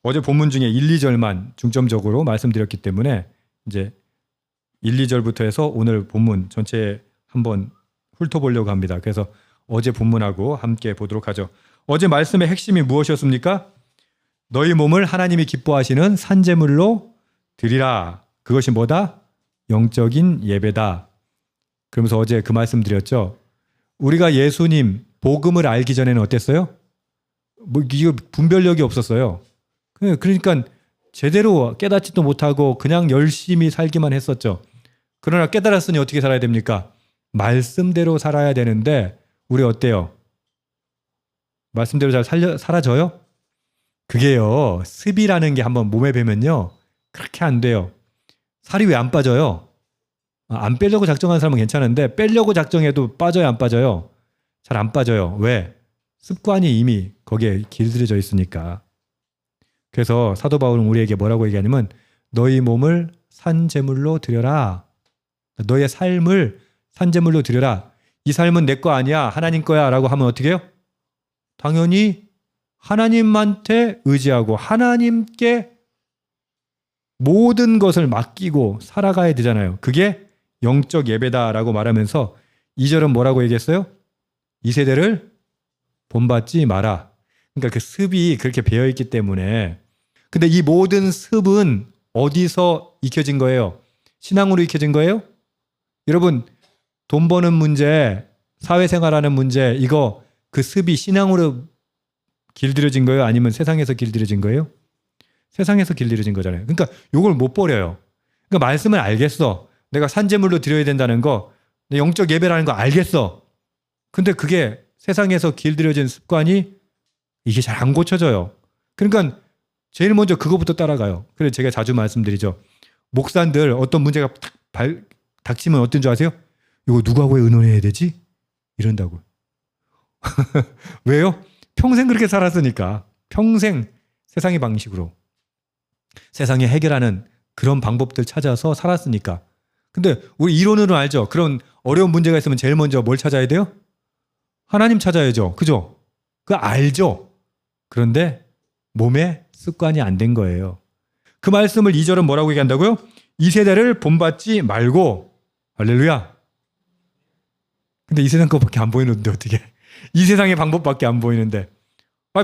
어제 본문 중에 1, 2절만 중점적으로 말씀드렸기 때문에 이제 1, 2절부터 해서 오늘 본문 전체 한번 훑어보려고 합니다. 그래서 어제 본문하고 함께 보도록 하죠. 어제 말씀의 핵심이 무엇이었습니까? 너희 몸을 하나님이 기뻐하시는 산제물로 드리라. 그것이 뭐다? 영적인 예배다. 그러면서 어제 그 말씀 드렸죠. 우리가 예수님 복음을 알기 전에는 어땠어요? 뭐 이거 분별력이 없었어요. 그러니까 제대로 깨닫지도 못하고 그냥 열심히 살기만 했었죠. 그러나 깨달았으니 어떻게 살아야 됩니까? 말씀대로 살아야 되는데 우리 어때요? 말씀대로 잘 살아져요? 그게요. 습이라는 게 한번 몸에 배면요. 그렇게 안 돼요. 살이 왜 안 빠져요? 안 빼려고 작정하는 사람은 괜찮은데 빼려고 작정해도 빠져요, 안 빠져요? 잘 안 빠져요. 왜? 습관이 이미 거기에 길들여져 있으니까. 그래서 사도 바울은 우리에게 뭐라고 얘기하냐면 너희 몸을 산제물로 드려라. 너의 삶을 산제물로 드려라. 이 삶은 내 거 아니야. 하나님 거야. 라고 하면 어떻게 해요? 당연히 하나님한테 의지하고 하나님께 모든 것을 맡기고 살아가야 되잖아요. 그게 영적 예배다라고 말하면서 2절은 뭐라고 얘기했어요? 이 세대를 본받지 마라. 그러니까 그 습이 그렇게 배어있기 때문에. 근데 이 모든 습은 어디서 익혀진 거예요? 신앙으로 익혀진 거예요? 여러분, 돈 버는 문제, 사회생활하는 문제, 이거 그 습이 신앙으로 길들여진 거예요? 아니면 세상에서 길들여진 거예요? 세상에서 길들여진 거잖아요. 그러니까 이걸 못 버려요. 그러니까 말씀을 알겠어. 내가 산제물로 드려야 된다는 거, 영적 예배라는 거 알겠어. 근데 그게 세상에서 길들여진 습관이 이게 잘 안 고쳐져요. 그러니까 제일 먼저 그거부터 따라가요. 그래서 제가 자주 말씀드리죠. 목사들 어떤 문제가 닥치면 어떤 줄 아세요? 이거 누구하고 의논해야 되지? 이런다고. 왜요? 평생 그렇게 살았으니까. 평생 세상의 방식으로. 세상에 해결하는 그런 방법들 찾아서 살았으니까. 근데 우리 이론으로 알죠? 그런 어려운 문제가 있으면 제일 먼저 뭘 찾아야 돼요? 하나님 찾아야죠. 그죠? 그거 알죠? 그런데 몸에 습관이 안 된 거예요. 그 말씀을 2절은 뭐라고 얘기한다고요? 이 세대를 본받지 말고. 할렐루야. 근데 이 세상 것밖에 안 보이는데 어떻게? 이 세상의 방법밖에 안 보이는데.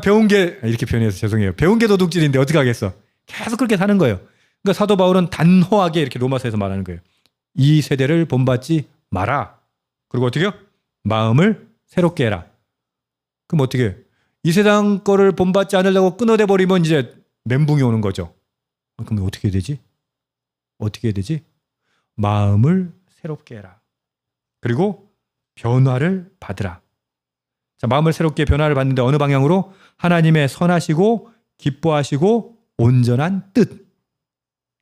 배운 게 이렇게 표현해서 죄송해요. 배운 게 도둑질인데 어떻게 하겠어? 계속 그렇게 사는 거예요. 그러니까 사도 바울은 단호하게 이렇게 로마서에서 말하는 거예요. 이 세대를 본받지 마라. 그리고 어떻게 해요? 마음을 새롭게 해라. 그럼 어떻게 해요? 이 세상 거를 본받지 않으려고 끊어내 버리면 이제 멘붕이 오는 거죠. 그럼 어떻게 해야 되지? 어떻게 해야 되지? 마음을 새롭게 해라. 그리고 변화를 받으라. 자, 마음을 새롭게 변화를 받는데 어느 방향으로? 하나님의 선하시고 기뻐하시고 온전한 뜻.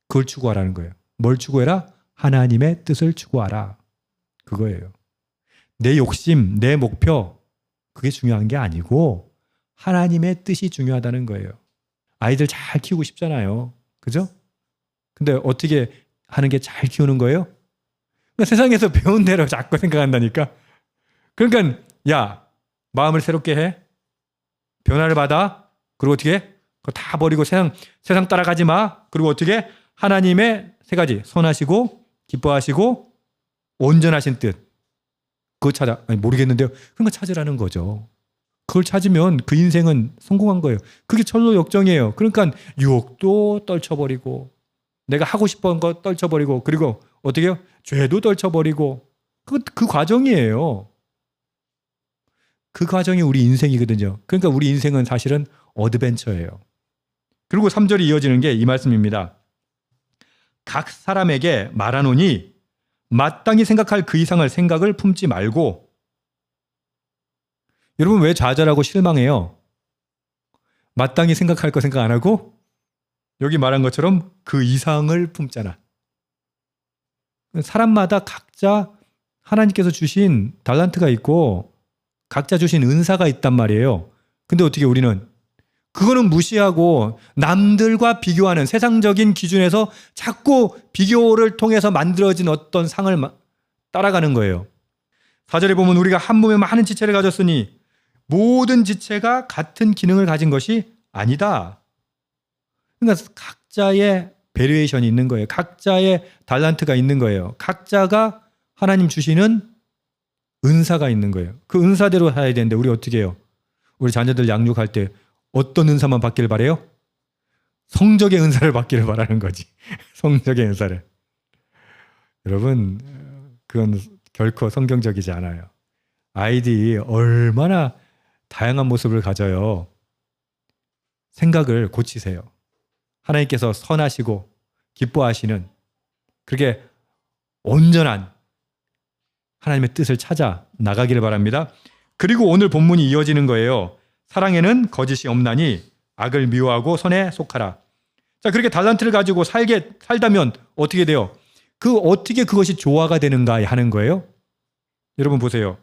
그걸 추구하라는 거예요. 뭘 추구해라? 하나님의 뜻을 추구하라. 그거예요. 내 욕심, 내 목표, 그게 중요한 게 아니고 하나님의 뜻이 중요하다는 거예요. 아이들 잘 키우고 싶잖아요. 그죠? 근데 어떻게 하는 게 잘 키우는 거예요? 그러니까 세상에서 배운 대로 자꾸 생각한다니까. 그러니까 야, 마음을 새롭게 해. 변화를 받아. 그리고 어떻게 해? 그거 다 버리고 세상 따라가지 마. 그리고 어떻게 해? 하나님의 세 가지, 선하시고 기뻐하시고 온전하신 뜻. 그거 모르겠는데요. 그런 거 찾으라는 거죠. 그걸 찾으면 그 인생은 성공한 거예요. 그게 철로 역정이에요. 그러니까 유혹도 떨쳐버리고 내가 하고 싶은 거 떨쳐버리고 그리고 어떻게 해요? 죄도 떨쳐버리고 그 과정이에요. 그 과정이 우리 인생이거든요. 그러니까 우리 인생은 사실은 어드벤처예요. 그리고 3절이 이어지는 게 이 말씀입니다. 각 사람에게 말하노니 마땅히 생각할 그 이상을 생각을 품지 말고. 여러분 왜 좌절하고 실망해요? 마땅히 생각할 거 생각 안 하고 여기 말한 것처럼 그 이상을 품잖아. 사람마다 각자 하나님께서 주신 달란트가 있고 각자 주신 은사가 있단 말이에요. 근데 어떻게 우리는 그거는 무시하고 남들과 비교하는 세상적인 기준에서 자꾸 비교를 통해서 만들어진 어떤 상을 따라가는 거예요. 4절에 보면 우리가 한 몸에 많은 지체를 가졌으니 모든 지체가 같은 기능을 가진 것이 아니다. 그러니까 각자의 베리에이션이 있는 거예요. 각자의 달란트가 있는 거예요. 각자가 하나님 주시는 은사가 있는 거예요. 그 은사대로 해야 되는데 우리 어떻게 해요? 우리 자녀들 양육할 때 어떤 은사만 받기를 바래요? 성적의 은사를 받기를 바라는 거지. 성적의 은사를. 여러분, 그건 결코 성경적이지 않아요. 아이들이 얼마나 다양한 모습을 가져요. 생각을 고치세요. 하나님께서 선하시고 기뻐하시는 그렇게 온전한 하나님의 뜻을 찾아 나가기를 바랍니다. 그리고 오늘 본문이 이어지는 거예요. 사랑에는 거짓이 없나니 악을 미워하고 선에 속하라. 자, 그렇게 달란트를 가지고 살다면 어떻게 돼요? 어떻게 그것이 조화가 되는가 하는 거예요. 여러분 보세요.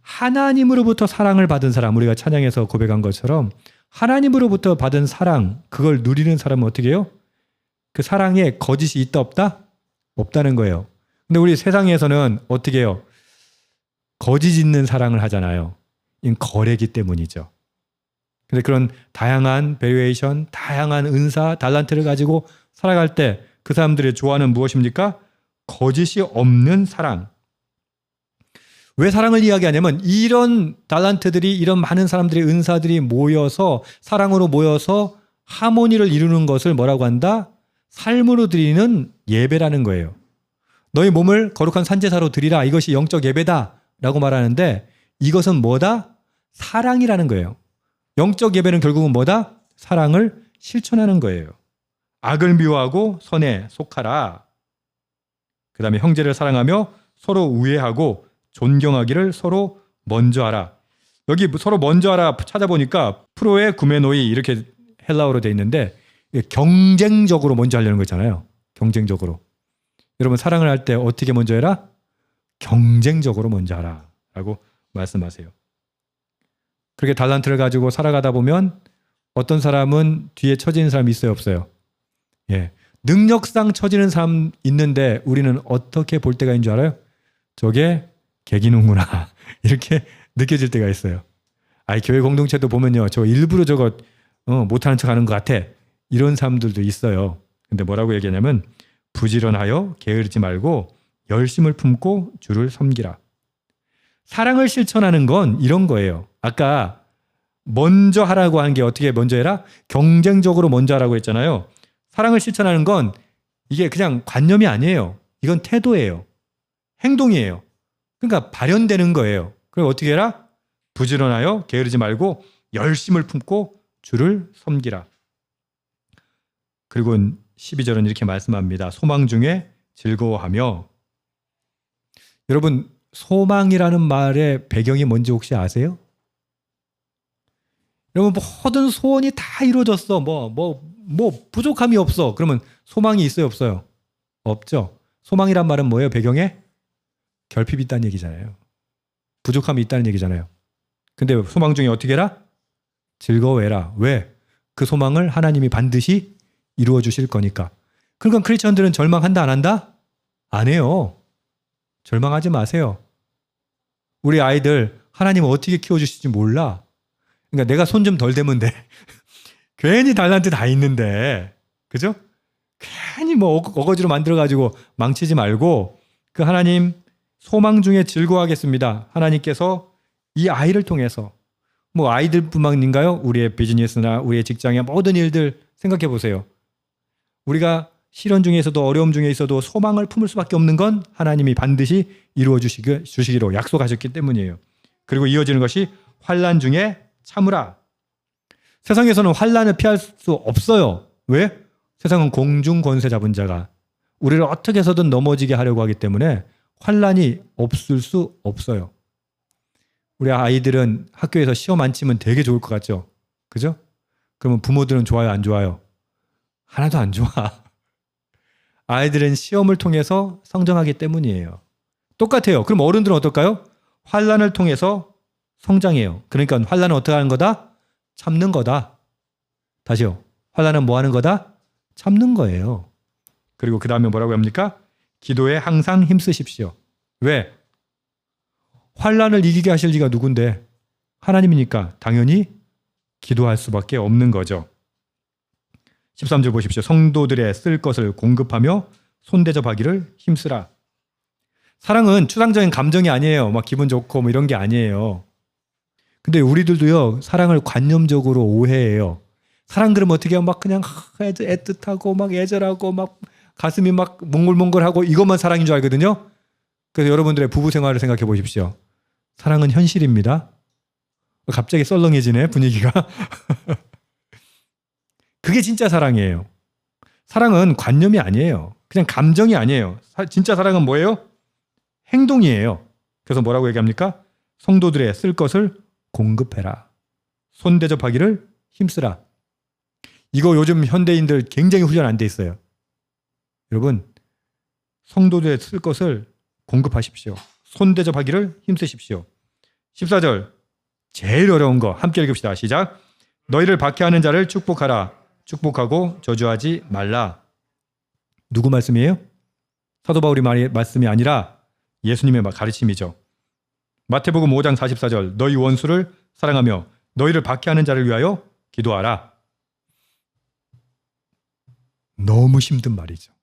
하나님으로부터 사랑을 받은 사람, 우리가 찬양에서 고백한 것처럼 하나님으로부터 받은 사랑, 그걸 누리는 사람은 어떻게 해요? 그 사랑에 거짓이 있다 없다? 없다는 거예요. 근데 우리 세상에서는 어떻게 해요? 거짓 있는 사랑을 하잖아요. 이건 거래기 때문이죠. 근데 그런 다양한 베리에이션, 다양한 은사, 달란트를 가지고 살아갈 때 그 사람들이 좋아하는 무엇입니까? 거짓이 없는 사랑. 왜 사랑을 이야기하냐면 이런 달란트들이, 이런 많은 사람들의 은사들이 모여서 사랑으로 모여서 하모니를 이루는 것을 뭐라고 한다? 삶으로 드리는 예배라는 거예요. 너희 몸을 거룩한 산제사로 드리라. 이것이 영적 예배다 라고 말하는데 이것은 뭐다? 사랑이라는 거예요. 영적 예배는 결국은 뭐다? 사랑을 실천하는 거예요. 악을 미워하고 선에 속하라. 그 다음에 형제를 사랑하며 서로 우애하고 존경하기를 서로 먼저 하라. 여기 서로 먼저 하라 찾아보니까 프로에 구메노이 이렇게 헬라어로 돼 있는데 경쟁적으로 먼저 하려는 거잖아요. 경쟁적으로. 여러분 사랑을 할 때 어떻게 먼저 해라? 경쟁적으로 먼저 하라 라고 말씀하세요. 그렇게 달란트를 가지고 살아가다 보면 어떤 사람은 뒤에 처지는 사람이 있어요, 없어요? 예, 능력상 처지는 사람 있는데 우리는 어떻게 볼 때가 있는 줄 알아요? 저게 개기는구나 이렇게 느껴질 때가 있어요. 교회 공동체도 보면요, 저 일부러 저거 못하는 척 하는 것 같아 이런 사람들도 있어요. 근데 뭐라고 얘기하냐면 부지런하여 게으르지 말고 열심을 품고 주를 섬기라. 사랑을 실천하는 건 이런 거예요. 아까 먼저 하라고 한 게 어떻게 먼저 해라? 경쟁적으로 먼저 하라고 했잖아요. 사랑을 실천하는 건 이게 그냥 관념이 아니에요. 이건 태도예요. 행동이에요. 그러니까 발현되는 거예요. 그럼 어떻게 해라? 부지런하여 게으르지 말고 열심을 품고 주를 섬기라. 그리고 12절은 이렇게 말씀합니다. 소망 중에 즐거워하며. 여러분 소망이라는 말의 배경이 뭔지 혹시 아세요? 여러분 모든 소원이 다 이루어졌어. 부족함이 없어. 그러면 소망이 있어요, 없어요? 없죠. 소망이란 말은 뭐예요? 배경에 결핍이 있다는 얘기잖아요. 부족함이 있다는 얘기잖아요. 근데 소망 중에 어떻게 해라? 즐거워해라. 왜? 그 소망을 하나님이 반드시 이루어 주실 거니까. 그러니까 크리스천들은 절망한다 안 한다? 안 해요. 절망하지 마세요. 우리 아이들 하나님 어떻게 키워주실지 몰라. 그러니까 내가 손 좀 덜 대면 돼. 괜히 달란트 다 있는데, 그죠? 괜히 어거지로 만들어가지고 망치지 말고 그 하나님 소망 중에 즐거워하겠습니다. 하나님께서 이 아이를 통해서 아이들뿐만인가요? 우리의 비즈니스나 우리의 직장의 모든 일들 생각해 보세요. 우리가 시련 중에서도 어려움 중에 있어도 소망을 품을 수밖에 없는 건 하나님이 반드시 이루어 주시기로 약속하셨기 때문이에요. 그리고 이어지는 것이 환난 중에 참으라. 세상에서는 환난을 피할 수 없어요. 왜? 세상은 공중 권세 잡은 자가 우리를 어떻게 해서든 넘어지게 하려고 하기 때문에 환난이 없을 수 없어요. 우리 아이들은 학교에서 시험 안 치면 되게 좋을 것 같죠? 그죠? 그러면 부모들은 좋아요, 안 좋아요? 하나도 안 좋아. 아이들은 시험을 통해서 성장하기 때문이에요. 똑같아요. 그럼 어른들은 어떨까요? 환난을 통해서 성장해요. 그러니까 환난은 어떻게 하는 거다? 참는 거다. 다시요. 환난은 뭐 하는 거다? 참는 거예요. 그리고 그 다음에 뭐라고 합니까? 기도에 항상 힘쓰십시오. 왜? 환난을 이기게 하실 리가 누군데? 하나님이니까 당연히 기도할 수밖에 없는 거죠. 13절 보십시오. 성도들의 쓸 것을 공급하며 손대접하기를 힘쓰라. 사랑은 추상적인 감정이 아니에요. 막 기분 좋고 뭐 이런 게 아니에요. 근데 우리들도요, 사랑을 관념적으로 오해해요. 사랑 그러면 어떻게 해요? 막 그냥 애틋하고 막 애절하고 막 가슴이 막 몽글몽글하고 이것만 사랑인 줄 알거든요. 그래서 여러분들의 부부 생활을 생각해 보십시오. 사랑은 현실입니다. 갑자기 썰렁해지네 분위기가. 그게 진짜 사랑이에요. 사랑은 관념이 아니에요. 그냥 감정이 아니에요. 진짜 사랑은 뭐예요? 행동이에요. 그래서 뭐라고 얘기합니까? 성도들의 쓸 것을 공급해라. 손대접하기를 힘쓰라. 이거 요즘 현대인들 굉장히 훈련 안 돼 있어요. 여러분, 성도들의 쓸 것을 공급하십시오. 손대접하기를 힘쓰십시오. 14절, 제일 어려운 거 함께 읽읍시다. 시작. 너희를 박해하는 자를 축복하라. 축복하고 저주하지 말라. 누구 말씀이에요? 사도 바울의 말씀이 아니라 예수님의 가르침이죠. 마태복음 5장 44절, 너희 원수를 사랑하며 너희를 박해하는 자를 위하여 기도하라. 너무 힘든 말이죠.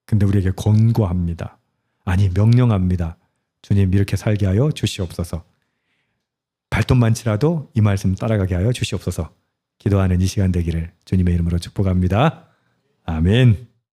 근데 우리에게 권고합니다. 아니, 명령합니다. 주님, 이렇게 살게 하여 주시옵소서. 발톱 많지라도 이 말씀 따라가게 하여 주시옵소서. 기도하는 이 시간 되기를 주님의 이름으로 축복합니다. 아멘.